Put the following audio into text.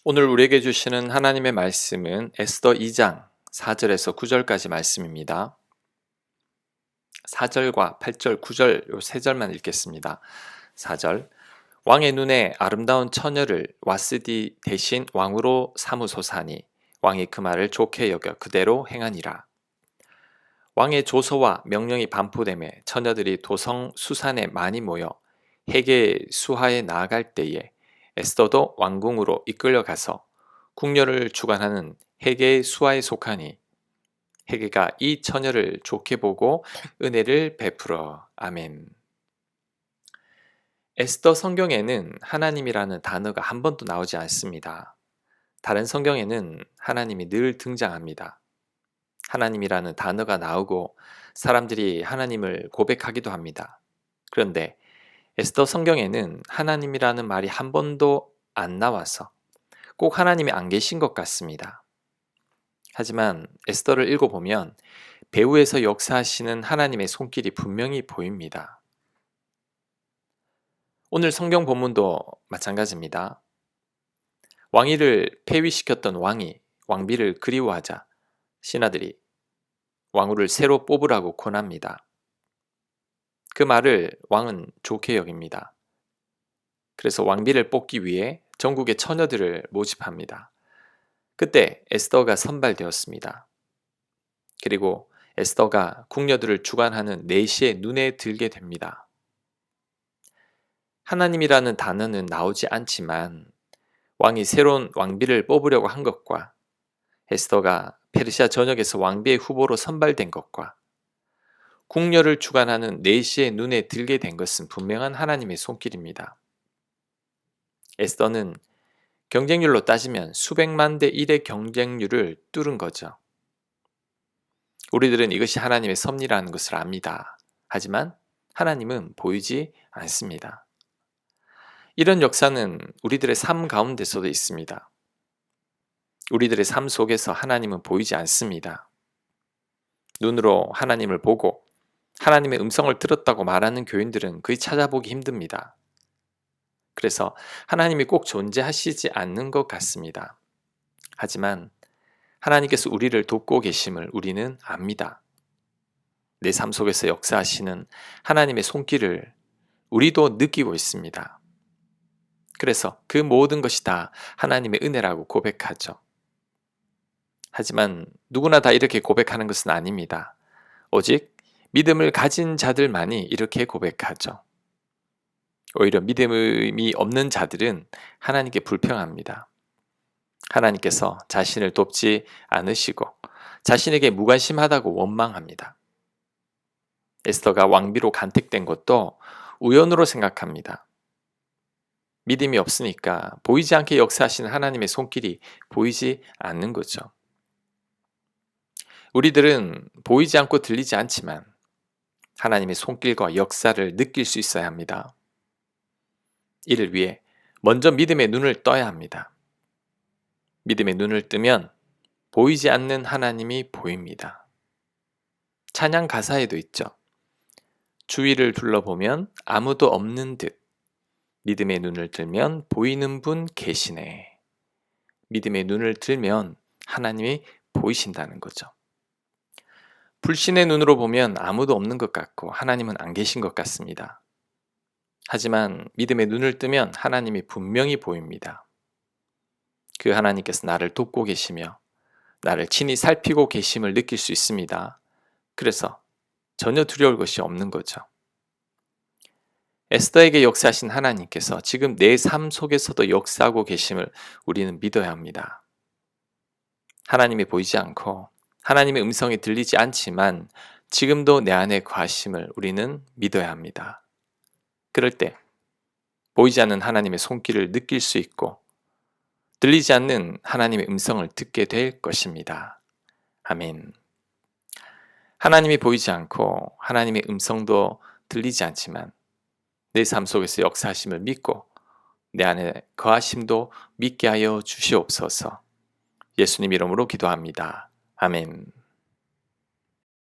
오늘 우리에게 주시는 하나님의 말씀은 에스더 2장 4절에서 9절까지 말씀입니다. 4절과 8절, 9절 요 세 절만 읽겠습니다. 4절 왕의 눈에 아름다운 처녀를 와스디 대신 왕으로 삼으소사니 왕이 그 말을 좋게 여겨 그대로 행하니라. 왕의 조서와 명령이 반포되매 처녀들이 도성 수산에 많이 모여 헤게 수하에 나아갈 때에 에스더도 왕궁으로 이끌려가서 궁녀를 주관하는 헤게의 수하에 속하니 헤게가 이 처녀를 좋게 보고 은혜를 베풀어. 아멘. 에스더 성경에는 하나님이라는 단어가 한 번도 나오지 않습니다. 다른 성경에는 하나님이 늘 등장합니다. 하나님이라는 단어가 나오고 사람들이 하나님을 고백하기도 합니다. 그런데 에스더 성경에는 하나님이라는 말이 한 번도 안 나와서 꼭 하나님이 안 계신 것 같습니다. 하지만 에스더를 읽어보면 배후에서 역사하시는 하나님의 손길이 분명히 보입니다. 오늘 성경 본문도 마찬가지입니다. 왕위를 폐위시켰던 왕이 왕비를 그리워하자 신하들이 왕후를 새로 뽑으라고 권합니다. 그 말을 왕은 좋게 여깁니다. 그래서 왕비를 뽑기 위해 전국의 처녀들을 모집합니다. 그때 에스더가 선발되었습니다. 그리고 에스더가 궁녀들을 주관하는 내시의 눈에 들게 됩니다. 하나님이라는 단어는 나오지 않지만 왕이 새로운 왕비를 뽑으려고 한 것과 에스더가 페르시아 전역에서 왕비의 후보로 선발된 것과 궁녀를 주관하는 내시의 눈에 들게 된 것은 분명한 하나님의 손길입니다. 에스더는 경쟁률로 따지면 수백만 대 1의 경쟁률을 뚫은 거죠. 우리들은 이것이 하나님의 섭리라는 것을 압니다. 하지만 하나님은 보이지 않습니다. 이런 역사는 우리들의 삶 가운데서도 있습니다. 우리들의 삶 속에서 하나님은 보이지 않습니다. 눈으로 하나님을 보고 하나님의 음성을 들었다고 말하는 교인들은 거의 찾아보기 힘듭니다. 그래서 하나님이 꼭 존재하시지 않는 것 같습니다. 하지만 하나님께서 우리를 돕고 계심을 우리는 압니다. 내 삶 속에서 역사하시는 하나님의 손길을 우리도 느끼고 있습니다. 그래서 그 모든 것이 다 하나님의 은혜라고 고백하죠. 하지만 누구나 다 이렇게 고백하는 것은 아닙니다. 오직 믿음을 가진 자들만이 이렇게 고백하죠. 오히려 믿음이 없는 자들은 하나님께 불평합니다. 하나님께서 자신을 돕지 않으시고 자신에게 무관심하다고 원망합니다. 에스더가 왕비로 간택된 것도 우연으로 생각합니다. 믿음이 없으니까 보이지 않게 역사하시는 하나님의 손길이 보이지 않는 거죠. 우리들은 보이지 않고 들리지 않지만 하나님의 손길과 역사를 느낄 수 있어야 합니다. 이를 위해 먼저 믿음의 눈을 떠야 합니다. 믿음의 눈을 뜨면 보이지 않는 하나님이 보입니다. 찬양 가사에도 있죠. 주위를 둘러보면 아무도 없는 듯 믿음의 눈을 들면 보이는 분 계시네. 믿음의 눈을 들면 하나님이 보이신다는 거죠. 불신의 눈으로 보면 아무도 없는 것 같고 하나님은 안 계신 것 같습니다. 하지만 믿음의 눈을 뜨면 하나님이 분명히 보입니다. 그 하나님께서 나를 돕고 계시며 나를 친히 살피고 계심을 느낄 수 있습니다. 그래서 전혀 두려울 것이 없는 거죠. 에스더에게 역사하신 하나님께서 지금 내 삶 속에서도 역사하고 계심을 우리는 믿어야 합니다. 하나님이 보이지 않고 하나님의 음성이 들리지 않지만 지금도 내 안에 거하심을 우리는 믿어야 합니다. 그럴 때 보이지 않는 하나님의 손길을 느낄 수 있고 들리지 않는 하나님의 음성을 듣게 될 것입니다. 아멘. 하나님이 보이지 않고 하나님의 음성도 들리지 않지만 내 삶 속에서 역사하심을 믿고 내 안에 거하심도 믿게 하여 주시옵소서. 예수님 이름으로 기도합니다. 아멘.